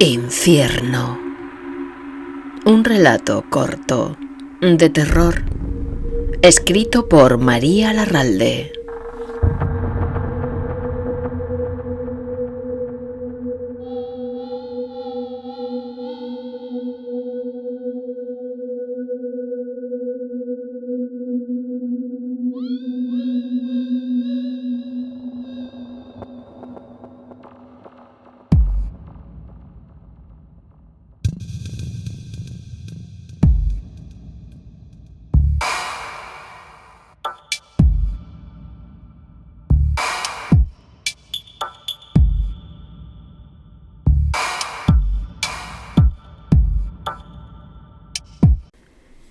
Infierno. Un relato corto de terror escrito por María Larralde.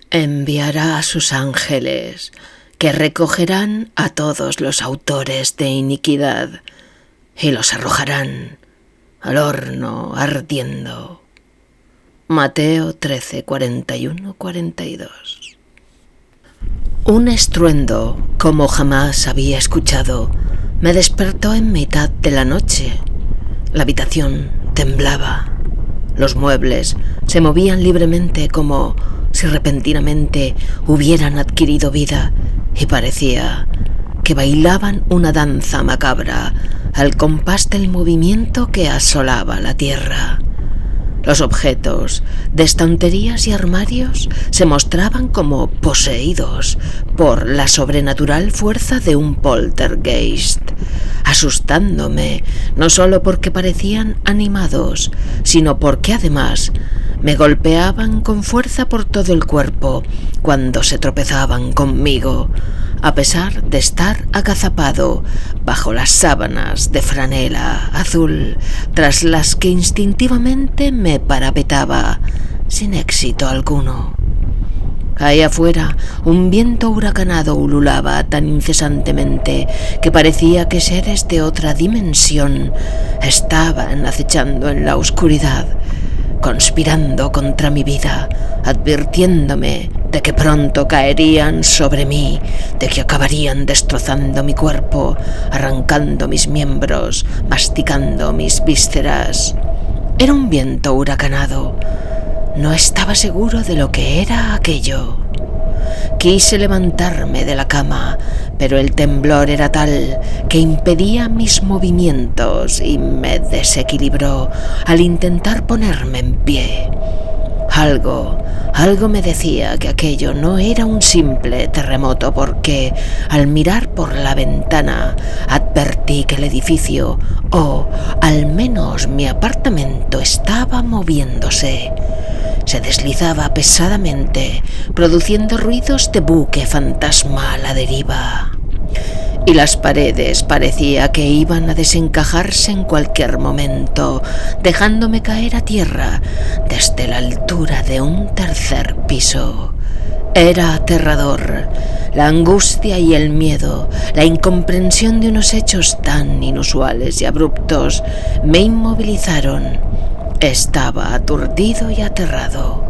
Enviará a sus ángeles, que recogerán a todos los autores de iniquidad y los arrojarán al horno ardiendo. Mateo 13, 41, 42. Un estruendo, como jamás había escuchado, me despertó en mitad de la noche. La habitación temblaba. Los muebles se movían libremente como si repentinamente hubieran adquirido vida y parecía que bailaban una danza macabra al compás del movimiento que asolaba la tierra. Los objetos de estanterías y armarios se mostraban como poseídos por la sobrenatural fuerza de un poltergeist, asustándome no solo porque parecían animados, sino porque además me golpeaban con fuerza por todo el cuerpo cuando se tropezaban conmigo, a pesar de estar agazapado bajo las sábanas de franela azul, tras las que instintivamente me parapetaba, sin éxito alguno. Ahí afuera, un viento huracanado ululaba tan incesantemente que parecía que seres de otra dimensión estaban acechando en la oscuridad, conspirando contra mi vida, advirtiéndome de que pronto caerían sobre mí, de que acabarían destrozando mi cuerpo, arrancando mis miembros, masticando mis vísceras. Era un viento huracanado. No estaba seguro de lo que era aquello. Quise levantarme de la cama, pero el temblor era tal que impedía mis movimientos y me desequilibró al intentar ponerme en pie. Algo me decía que aquello no era un simple terremoto porque, al mirar por la ventana, advertí que el edificio, o al menos mi apartamento, estaba moviéndose. Se deslizaba pesadamente, produciendo ruidos de buque fantasma a la deriva. Y las paredes parecía que iban a desencajarse en cualquier momento, dejándome caer a tierra desde la altura de un tercer piso. Era aterrador. La angustia y el miedo, la incomprensión de unos hechos tan inusuales y abruptos, me inmovilizaron. Estaba aturdido y aterrado.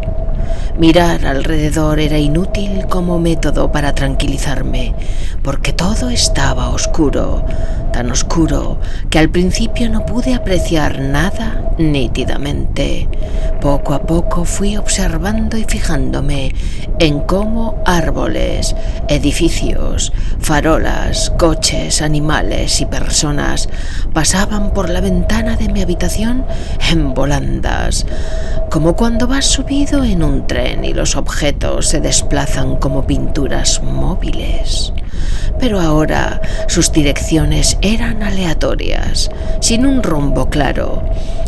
Mirar alrededor era inútil como método para tranquilizarme, porque todo estaba oscuro, tan oscuro que al principio no pude apreciar nada nítidamente. Poco a poco fui observando y fijándome en cómo árboles, edificios, farolas, coches, animales y personas pasaban por la ventana de mi habitación en volandas, como cuando vas subido en un tren y los objetos se desplazan como pinturas móviles. Pero ahora sus direcciones eran aleatorias, sin un rumbo claro.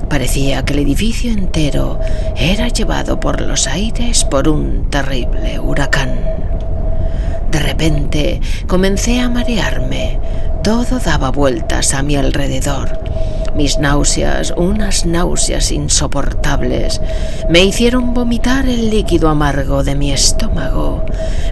Parecía que el edificio entero era llevado por los aires por un terrible huracán. De repente comencé a marearme. Todo daba vueltas a mi alrededor. Mis náuseas, unas náuseas insoportables, me hicieron vomitar el líquido amargo de mi estómago,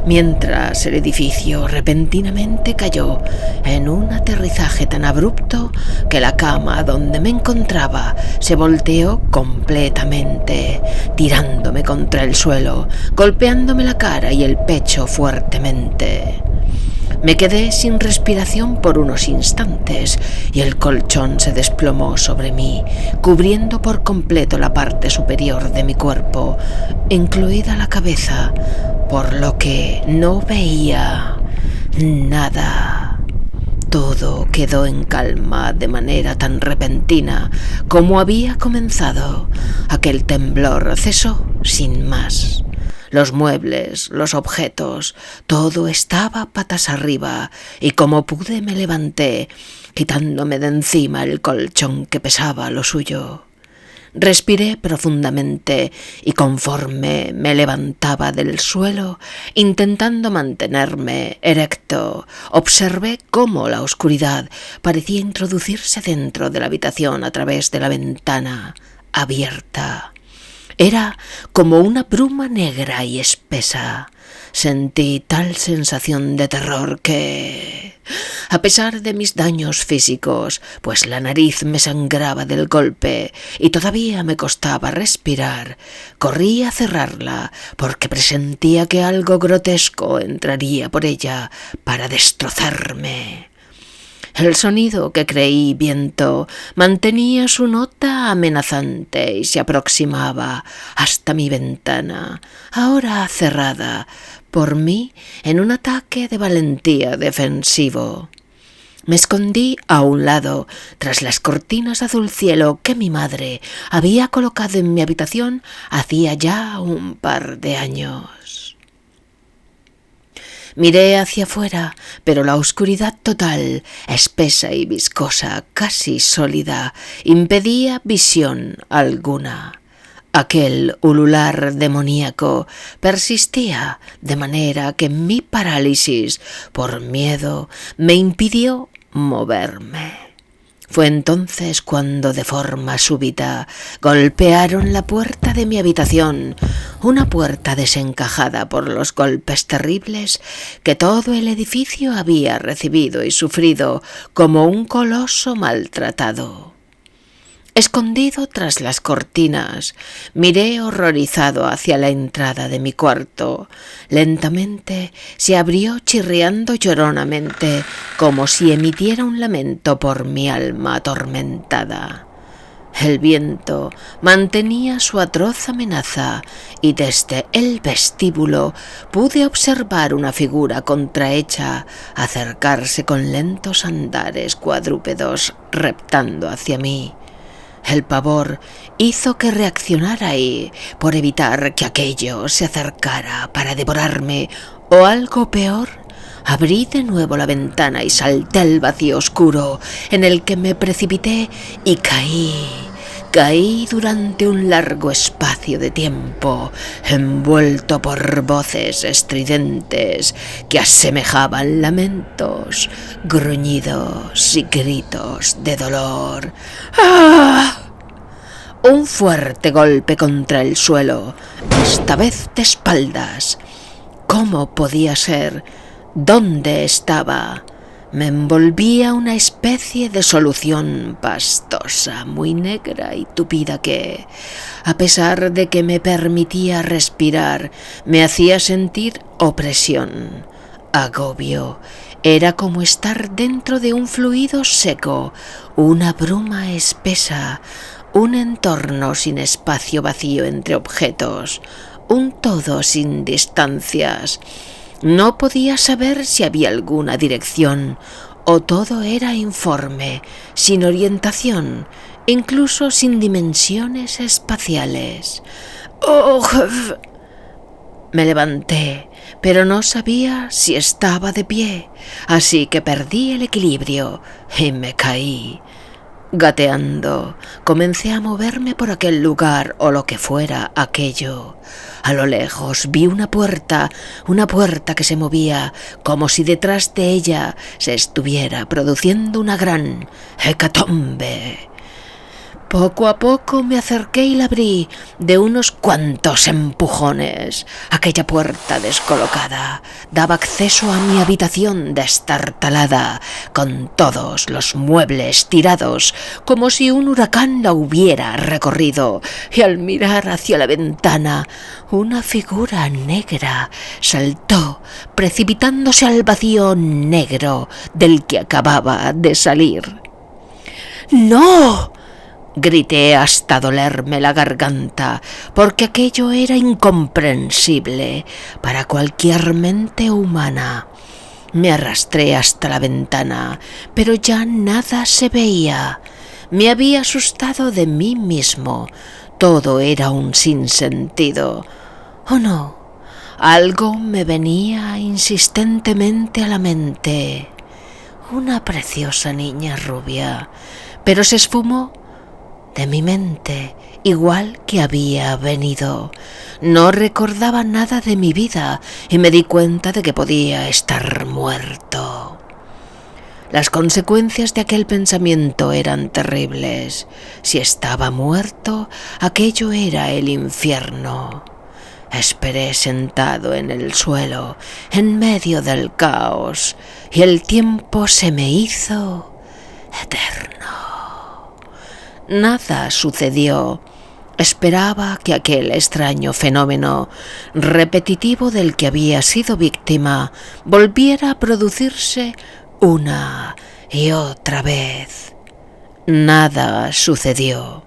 mientras el edificio repentinamente cayó en un aterrizaje tan abrupto que la cama donde me encontraba se volteó completamente, tirándome contra el suelo, golpeándome la cara y el pecho fuertemente. Me quedé sin respiración por unos instantes y el colchón se desplomó sobre mí, cubriendo por completo la parte superior de mi cuerpo, incluida la cabeza, por lo que no veía nada. Todo quedó en calma de manera tan repentina como había comenzado. Aquel temblor cesó sin más. Los muebles, los objetos, todo estaba patas arriba y como pude me levanté, quitándome de encima el colchón que pesaba lo suyo. Respiré profundamente y conforme me levantaba del suelo, intentando mantenerme erecto, observé cómo la oscuridad parecía introducirse dentro de la habitación a través de la ventana abierta. Era como una bruma negra y espesa. Sentí tal sensación de terror que, a pesar de mis daños físicos, pues la nariz me sangraba del golpe y todavía me costaba respirar, corrí a cerrarla porque presentía que algo grotesco entraría por ella para destrozarme. El sonido que creí viento mantenía su nota amenazante y se aproximaba hasta mi ventana, ahora cerrada por mí en un ataque de valentía defensivo. Me escondí a un lado, tras las cortinas azul cielo que mi madre había colocado en mi habitación hacía ya un par de años. Miré hacia afuera, pero la oscuridad total, espesa y viscosa, casi sólida, impedía visión alguna. Aquel ulular demoníaco persistía, de manera que mi parálisis, por miedo, me impidió moverme. Fue entonces cuando de forma súbita golpearon la puerta de mi habitación, una puerta desencajada por los golpes terribles que todo el edificio había recibido y sufrido como un coloso maltratado. Escondido tras las cortinas, miré horrorizado hacia la entrada de mi cuarto. Lentamente se abrió chirriando lloronamente, como si emitiera un lamento por mi alma atormentada. El viento mantenía su atroz amenaza y desde el vestíbulo pude observar una figura contrahecha acercarse con lentos andares cuadrúpedos reptando hacia mí. El pavor hizo que reaccionara y, por evitar que aquello se acercara para devorarme o algo peor, abrí de nuevo la ventana y salté al vacío oscuro en el que me precipité y caí durante un largo espacio de tiempo, envuelto por voces estridentes que asemejaban lamentos, gruñidos y gritos de dolor. ¡Ah! Un fuerte golpe contra el suelo, esta vez de espaldas. ¿Cómo podía ser? ¿Dónde estaba? Me envolvía una especie de solución pastosa, muy negra y tupida que, a pesar de que me permitía respirar, me hacía sentir opresión, agobio. Era como estar dentro de un fluido seco, una bruma espesa, un entorno sin espacio vacío entre objetos, un todo sin distancias. No podía saber si había alguna dirección o todo era informe, sin orientación, incluso sin dimensiones espaciales. ¡Oh! Me levanté, pero no sabía si estaba de pie, así que perdí el equilibrio y me caí. Gateando, comencé a moverme por aquel lugar o lo que fuera aquello. A lo lejos vi una puerta que se movía como si detrás de ella se estuviera produciendo una gran hecatombe. Poco a poco me acerqué y la abrí de unos cuantos empujones. Aquella puerta descolocada daba acceso a mi habitación destartalada, con todos los muebles tirados, como si un huracán la hubiera recorrido, y al mirar hacia la ventana, una figura negra saltó, precipitándose al vacío negro del que acababa de salir. ¡No!, grité hasta dolerme la garganta, porque aquello era incomprensible para cualquier mente humana. Me arrastré hasta la ventana, pero ya nada se veía. Me había asustado de mí mismo. Todo era un sinsentido. ¿O no? Algo me venía insistentemente a la mente. Una preciosa niña rubia, pero se esfumó de mi mente, igual que había venido. No recordaba nada de mi vida y me di cuenta de que podía estar muerto. Las consecuencias de aquel pensamiento eran terribles. Si estaba muerto, aquello era el infierno. Esperé sentado en el suelo, en medio del caos, y el tiempo se me hizo eterno. Nada sucedió. Esperaba que aquel extraño fenómeno, repetitivo del que había sido víctima, volviera a producirse una y otra vez. Nada sucedió.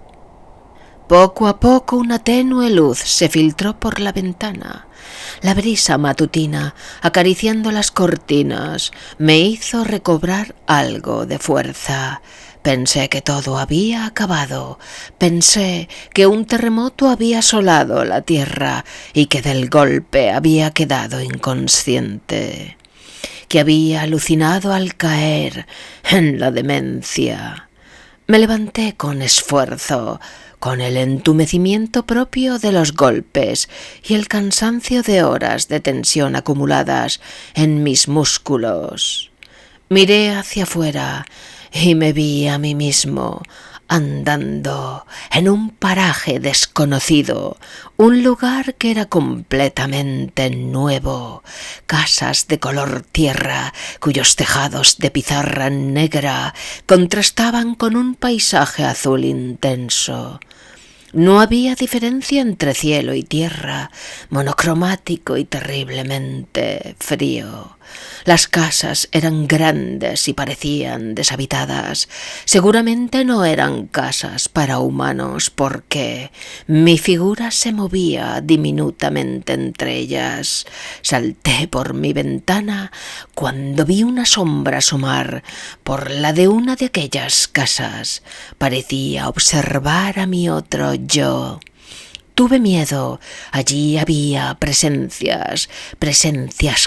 Poco a poco una tenue luz se filtró por la ventana. La brisa matutina, acariciando las cortinas, me hizo recobrar algo de fuerza. Pensé que todo había acabado. Pensé que un terremoto había asolado la tierra y que del golpe había quedado inconsciente, que había alucinado al caer en la demencia. Me levanté con esfuerzo, con el entumecimiento propio de los golpes y el cansancio de horas de tensión acumuladas en mis músculos. Miré hacia afuera y me vi a mí mismo andando en un paraje desconocido, un lugar que era completamente nuevo, casas de color tierra cuyos tejados de pizarra negra contrastaban con un paisaje azul intenso. No había diferencia entre cielo y tierra, monocromático y terriblemente frío. Las casas eran grandes y parecían deshabitadas. Seguramente no eran casas para humanos, porque mi figura se movía diminutamente entre ellas. Salté por mi ventana cuando vi una sombra asomar por la de una de aquellas casas. Parecía observar a mi otro yo. Tuve miedo. Allí había presencias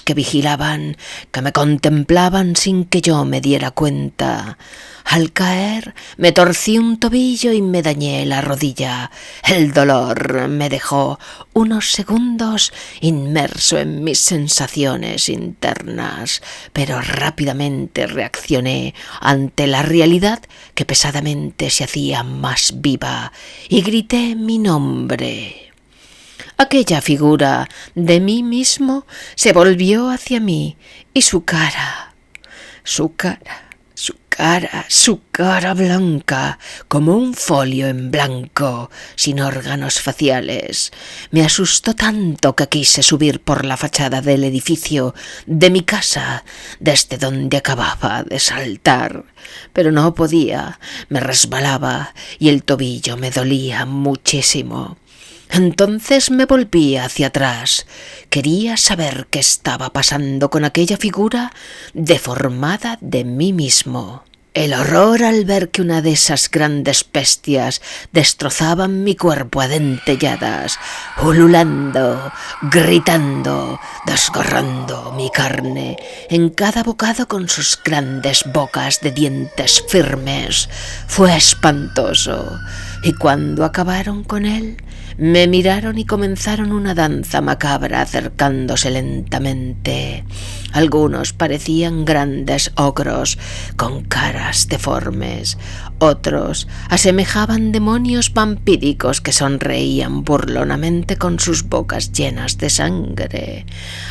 que vigilaban, que me contemplaban sin que yo me diera cuenta. Al caer me torcí un tobillo y me dañé la rodilla. El dolor me dejó unos segundos inmerso en mis sensaciones internas, pero rápidamente reaccioné ante la realidad que pesadamente se hacía más viva y grité mi nombre. Aquella figura de mí mismo se volvió hacia mí y su cara blanca como un folio en blanco, sin órganos faciales, me asustó tanto que quise subir por la fachada del edificio de mi casa, desde donde acababa de saltar, pero no podía, me resbalaba y el tobillo me dolía muchísimo. Entonces me volví hacia atrás. Quería saber qué estaba pasando con aquella figura deformada de mí mismo. El horror al ver que una de esas grandes bestias destrozaban mi cuerpo a dentelladas, ululando, gritando, desgarrando mi carne en cada bocado con sus grandes bocas de dientes firmes, fue espantoso. Y cuando acabaron con él, me miraron y comenzaron una danza macabra acercándose lentamente. Algunos parecían grandes ogros con caras deformes, otros asemejaban demonios vampíricos que sonreían burlonamente con sus bocas llenas de sangre.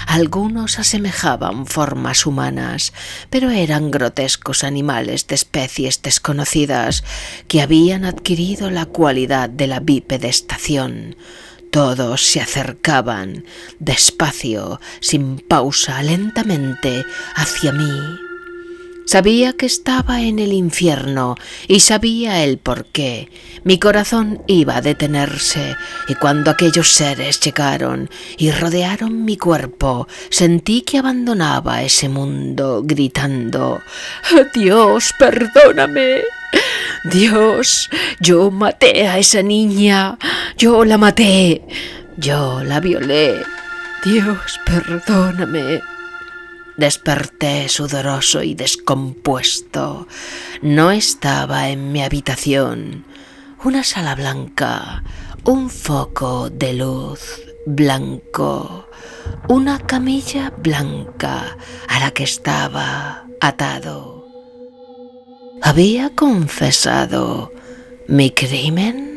Algunos asemejaban formas humanas, pero eran grotescos animales de especies desconocidas que habían adquirido la cualidad de la bipedestación. Todos se acercaban, despacio, sin pausa, lentamente, hacia mí. Sabía que estaba en el infierno y sabía el porqué. Mi corazón iba a detenerse y cuando aquellos seres llegaron y rodearon mi cuerpo, sentí que abandonaba ese mundo gritando: «Dios, perdóname. Dios, yo maté a esa niña, yo la maté, yo la violé. Dios, perdóname». Desperté sudoroso y descompuesto. No estaba en mi habitación. Una sala blanca, un foco de luz blanco, una camilla blanca a la que estaba atado. ¿Había confesado mi crimen?